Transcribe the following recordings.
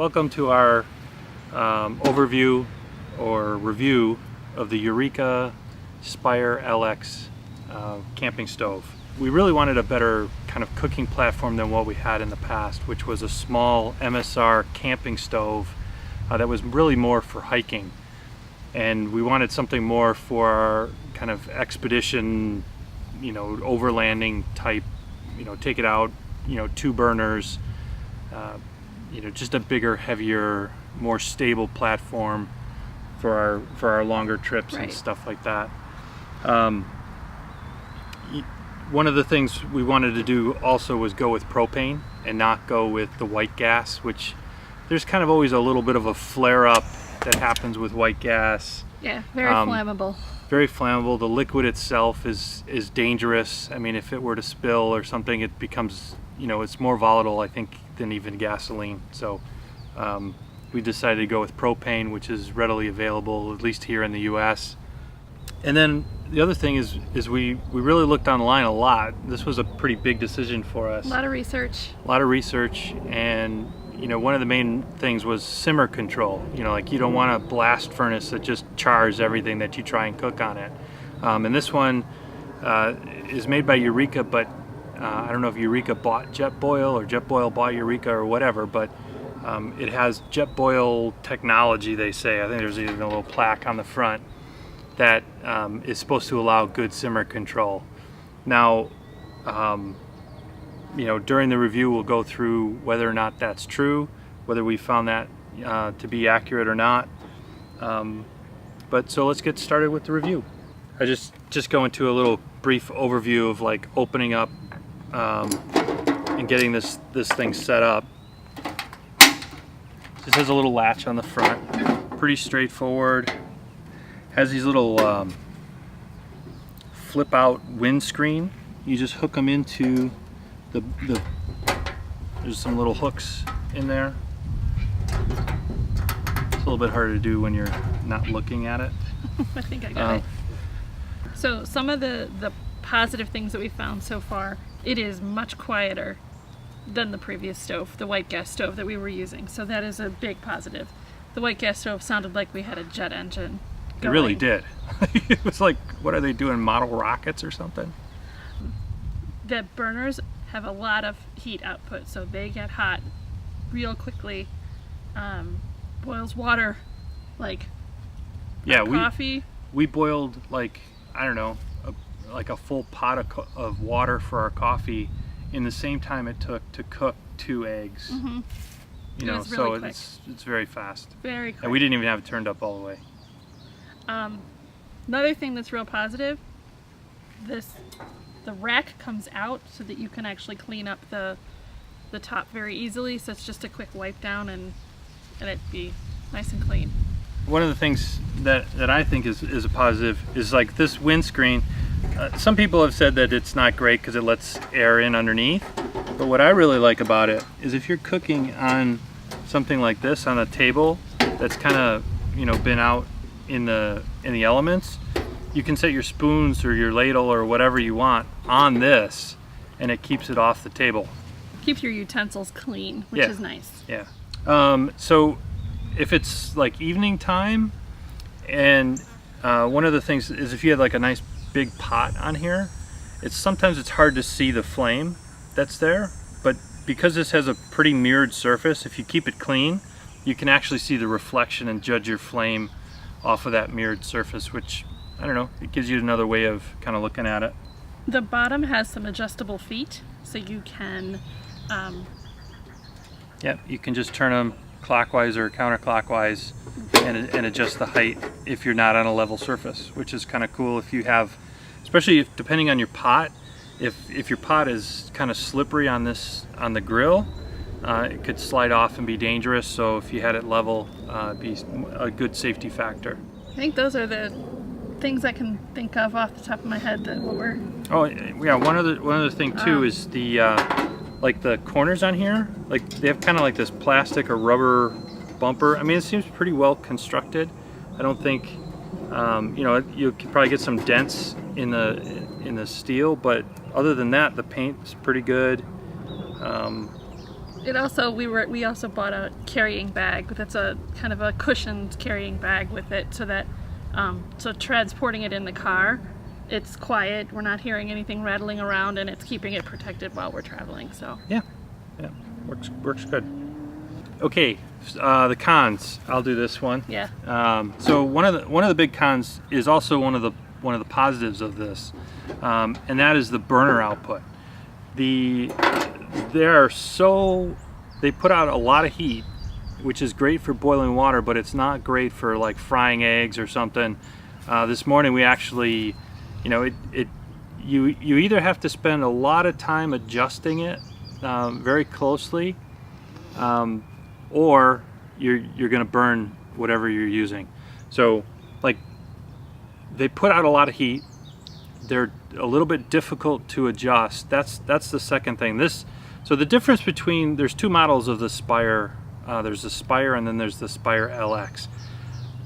Welcome to our overview or review of the Eureka Spire LX camping stove. We really wanted a better kind of cooking platform than what we had in the past, which was a small MSR camping stove that was really more for hiking. And we wanted something more for our kind of expedition, overlanding type, take it out, 2 burners, just a bigger, heavier, more stable platform for our longer trips and stuff like that. One of the things we wanted to do also was go with propane and not go with the white gas, which there's kind of always a little bit of a flare-up that happens with white gas. Yeah, very flammable. Very flammable. The liquid itself is dangerous. I mean, if it were to spill or something, it becomes, it's more volatile, I think, than even gasoline. So we decided to go with propane, which is readily available, at least here in the US. And then the other thing is we really looked online a lot. This was a pretty big decision for us. A lot of research. And one of the main things was simmer control. Like you don't want a blast furnace that just chars everything that you try and cook on it. And this one is made by Eureka, but I don't know if Eureka bought JetBoil or JetBoil bought Eureka or whatever, but it has JetBoil technology, they say. I think there's even a little plaque on the front that is supposed to allow good simmer control. Now, during the review we'll go through whether or not that's true, whether we found that to be accurate or not. So let's get started with the review. I just go into a little brief overview of like opening up and getting this thing set up. This has a little latch on the front, pretty straightforward. Has these little flip out windscreen. You just hook them into there's some little hooks in there. It's a little bit harder to do when you're not looking at it. I think I got it. So some of the positive things that we found so far, it is much quieter than the previous stove, the white gas stove that we were using. So that is a big positive. The white gas stove sounded like we had a jet engine going. It really did. It was like, what are they doing, model rockets or something? The burners have a lot of heat output, so they get hot real quickly. Boils water like coffee. We boiled like, I don't know, a full pot of water for our coffee in the same time it took to cook 2 eggs. Mm-hmm. So it's very fast. Very quick. And we didn't even have it turned up all the way. Another thing that's real positive, the rack comes out so that you can actually clean up the top very easily. So it's just a quick wipe down and it'd be nice and clean. One of the things that I think is a positive is like this windscreen. Some people have said that it's not great because it lets air in underneath. But what I really like about it is if you're cooking on something like this on a table that's kind of been out in the elements, you can set your spoons or your ladle or whatever you want on this, and it keeps it off the table. Keeps your utensils clean, which is nice. Yeah. So if it's like evening time, and one of the things is if you had like a nice big pot on here, sometimes it's hard to see the flame that's there, but because this has a pretty mirrored surface, if you keep it clean, you can actually see the reflection and judge your flame off of that mirrored surface, which, I don't know, it gives you another way of kind of looking at it. The bottom has some adjustable feet, so you can you can just turn them clockwise or counterclockwise and adjust the height if you're not on a level surface, which is kind of cool if you have, especially depending on your pot. If your pot is kind of slippery on the grill, it could slide off and be dangerous. So if you had it level, it'd be a good safety factor. I think those are the things I can think of off the top of my head that were. Oh yeah, one other thing too is the like the corners on here, like they have kind of like this plastic or rubber bumper. I mean, it seems pretty well constructed. I don't think you could probably get some dents in the steel, but other than that, the paint's pretty good. It also we also bought a carrying bag that's a kind of a cushioned carrying bag with it, so that so transporting it in the car, it's quiet. We're not hearing anything rattling around, and it's keeping it protected while we're traveling. So yeah, works good. Okay, the cons. I'll do this one. yeah. So one of the big cons is also one of the positives of this, and that is the burner output. They put out a lot of heat, which is great for boiling water, but it's not great for like frying eggs or something. This morning we actually, you either have to spend a lot of time adjusting it very closely, or you're going to burn whatever you're using. So like they put out a lot of heat. They're a little bit difficult to adjust. That's the second thing. So the difference between, there's two models of the Spire. There's the Spire and then there's the Spire LX.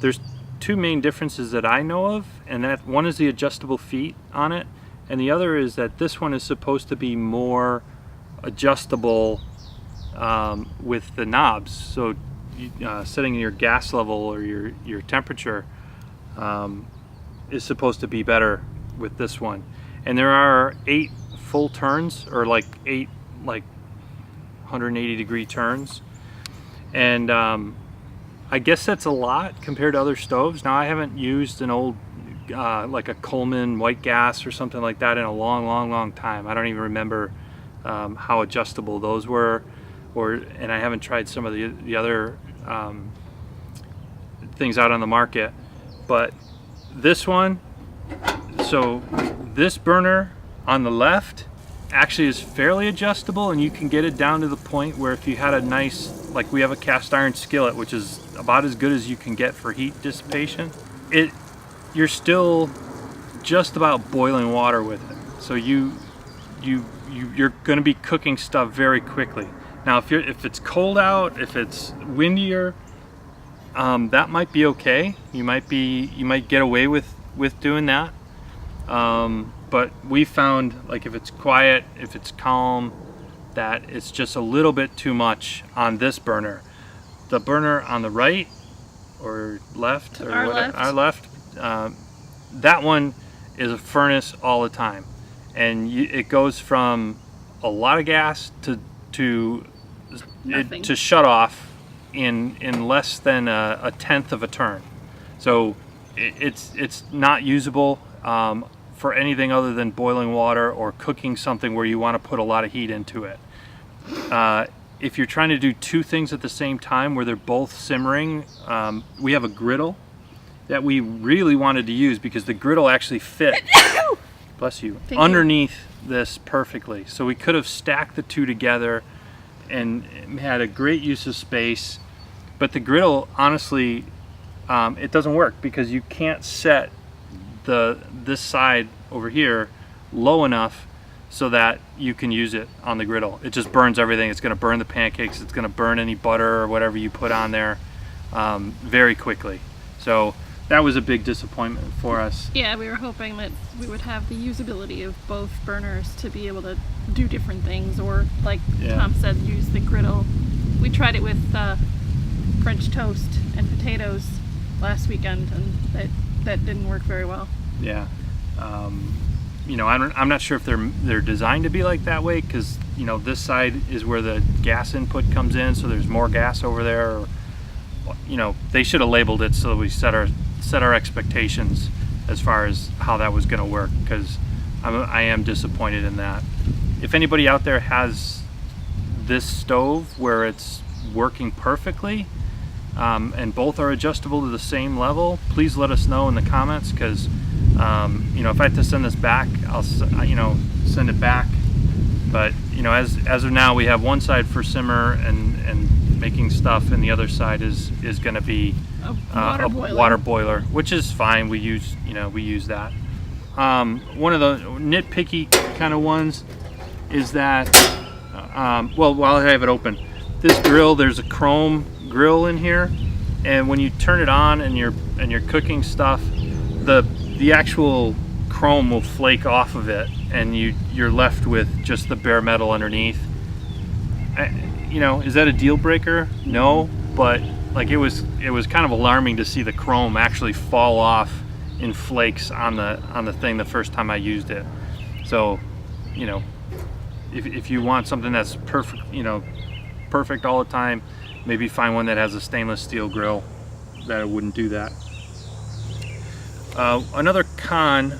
There's two main differences that I know of, and that one is the adjustable feet on it, and the other is that this one is supposed to be more adjustable with the knobs. So setting your gas level or your temperature is supposed to be better with this one. And there are 8 full turns, or like 8 180 degree turns, and I guess that's a lot compared to other stoves. Now I haven't used an old like a Coleman white gas or something like that in a long time. I don't even remember how adjustable those were, and I haven't tried some of the other things out on the market. But this one, so this burner on the left actually is fairly adjustable, and you can get it down to the point where if you had a nice, like we have a cast iron skillet, which is about as good as you can get for heat dissipation, you're still just about boiling water with it. So you're going to be cooking stuff very quickly. Now if it's cold out, if it's windier, that might be okay. You might get away with doing that. But we found, like, if it's quiet, if it's calm, that it's just a little bit too much on this burner. The burner on the right or left, or our left, that one is a furnace all the time, and it goes from a lot of gas to shut off in less than a tenth of a turn. So it's not usable for anything other than boiling water or cooking something where you want to put a lot of heat into it. If you're trying to do two things at the same time where they're both simmering, we have a griddle that we really wanted to use because the griddle actually fit bless you, underneath this perfectly. So we could have stacked the two together and had a great use of space. But the griddle, honestly, it doesn't work because you can't set this side over here low enough so that you can use it on the griddle. It just burns everything. It's going to burn the pancakes. It's going to burn any butter or whatever you put on there very quickly. So that was a big disappointment for us. Yeah, we were hoping that we would have the usability of both burners to be able to do different things, or like Tom said, use the griddle. We tried it with French toast and potatoes last weekend, and that didn't work very well. Yeah. I'm not sure if they're designed to be like that way, because this side is where the gas input comes in, so there's more gas over there. Or, they should have labeled it so that we set our expectations as far as how that was going to work, because I am disappointed in that. If anybody out there has this stove where it's working perfectly, and both are adjustable to the same level, please let us know in the comments, because if I have to send this back, I'll send it back. But as of now, we have one side for simmer and making stuff, and the other side is going to be a water boiler, which is fine. We use that. One of the nitpicky kind of ones is that while I have it open, this grill, there's a chrome grill in here, and when you turn it on and you're cooking stuff, the actual chrome will flake off of it, and you're left with just the bare metal underneath. you know, is that a deal breaker? No, but like it was kind of alarming to see the chrome actually fall off in flakes on the thing the first time I used it. So, you know, if you want something that's perfect, you know, perfect all the time, maybe find one that has a stainless steel grill that wouldn't do that. Another con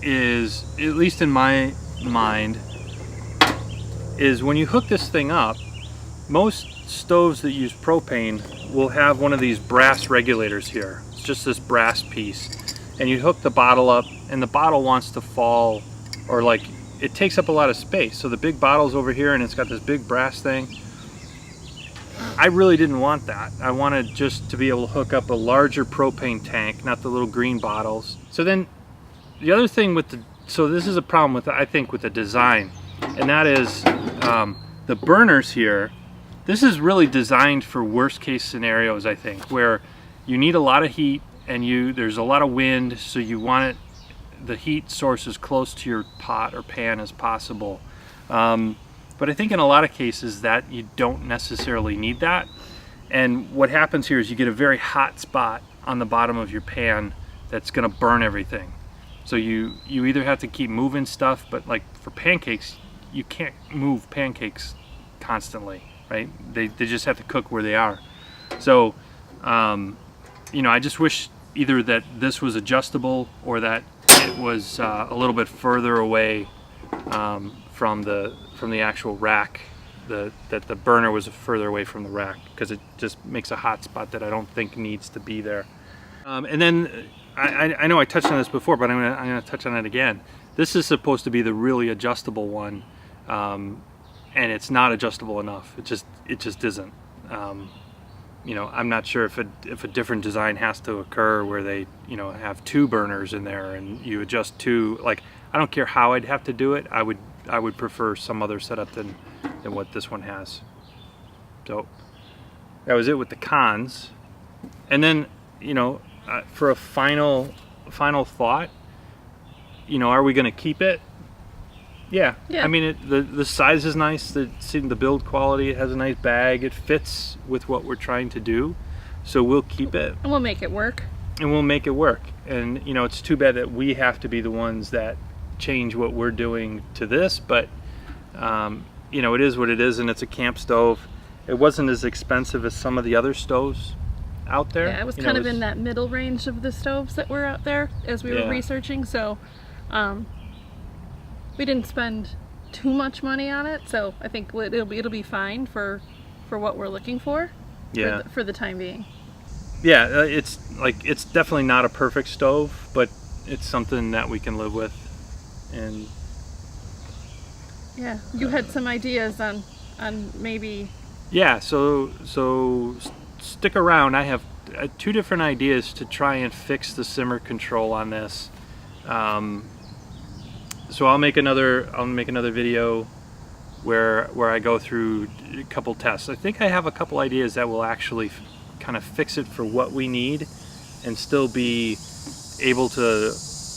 is, at least in my mind, is when you hook this thing up, most stoves that use propane will have one of these brass regulators here. It's just this brass piece. And you hook the bottle up and the bottle wants to fall, or like it takes up a lot of space. So the big bottle's over here and it's got this big brass thing. I really didn't want that. I wanted just to be able to hook up a larger propane tank, not the little green bottles. So then the other thing with so this is a problem with, I think, with the design, and that is the burners here. This is really designed for worst case scenarios, I think, where you need a lot of heat and there's a lot of wind, so you want the heat source as close to your pot or pan as possible. But I think in a lot of cases that you don't necessarily need that. And what happens here is you get a very hot spot on the bottom of your pan that's gonna burn everything. So you either have to keep moving stuff, but like for pancakes, you can't move pancakes constantly, right? They just have to cook where they are. So, you know, I just wish either that this was adjustable or that it was a little bit further away from the actual rack, that the burner was further away from the rack, because it just makes a hot spot that I don't think needs to be there. And then I know I touched on this before, but I'm gonna touch on it again. This is supposed to be the really adjustable one, and it's not adjustable enough. It just isn't. You know, I'm not sure if a different design has to occur where they, you know, have two burners in there and you adjust two. Like, I don't care how I'd have to do it. I would prefer some other setup than what this one has. So that was it with the cons. And then, you know, for a final thought, you know, are we going to keep it? Yeah. I mean, the size is nice. The build quality, it has a nice bag. It fits with what we're trying to do, so we'll keep it. And we'll make it work. And you know, it's too bad that we have to be the ones that change what we're doing to this. But you know, it is what it is, and it's a camp stove. It wasn't as expensive as some of the other stoves out there. Yeah, it was kind of in that middle range of the stoves that were out there as we were researching. So. We didn't spend too much money on it, so I think it'll be fine for what we're looking for. Yeah. For the time being. Yeah, it's definitely not a perfect stove, but it's something that we can live with. And yeah, you had some ideas on maybe. Yeah, so stick around. I have two different ideas to try and fix the simmer control on this. So I'll make another video where I go through a couple tests. I think I have a couple ideas that will actually kind of fix it for what we need and still be able to,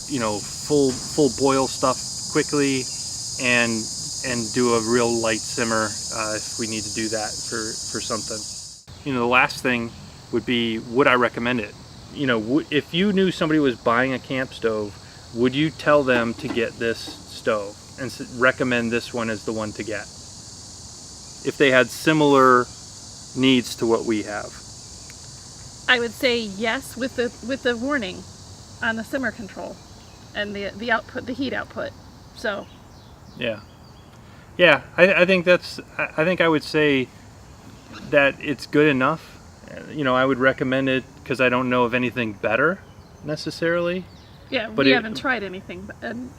you know, full boil stuff quickly and do a real light simmer if we need to do that for something. You know, the last thing would be, would I recommend it? You know, if you knew somebody was buying a camp stove, would you tell them to get this stove and recommend this one as the one to get if they had similar needs to what we have? I would say yes, with the warning on the simmer control and the output, the heat output. So yeah, I think I would say that it's good enough. You know, I would recommend it because I don't know of anything better necessarily. Yeah, but we haven't tried anything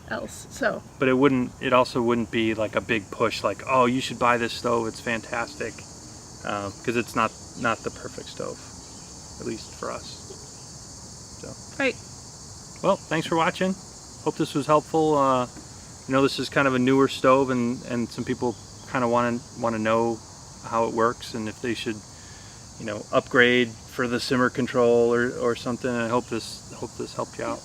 else, so. But it also wouldn't be like a big push, like, oh, you should buy this stove, it's fantastic, because it's not the perfect stove, at least for us. So. Right. Well, thanks for watching. Hope this was helpful. You know, this is kind of a newer stove, and some people kind of want to know how it works and if they should, you know, upgrade for the simmer control or something. I hope this helped you out.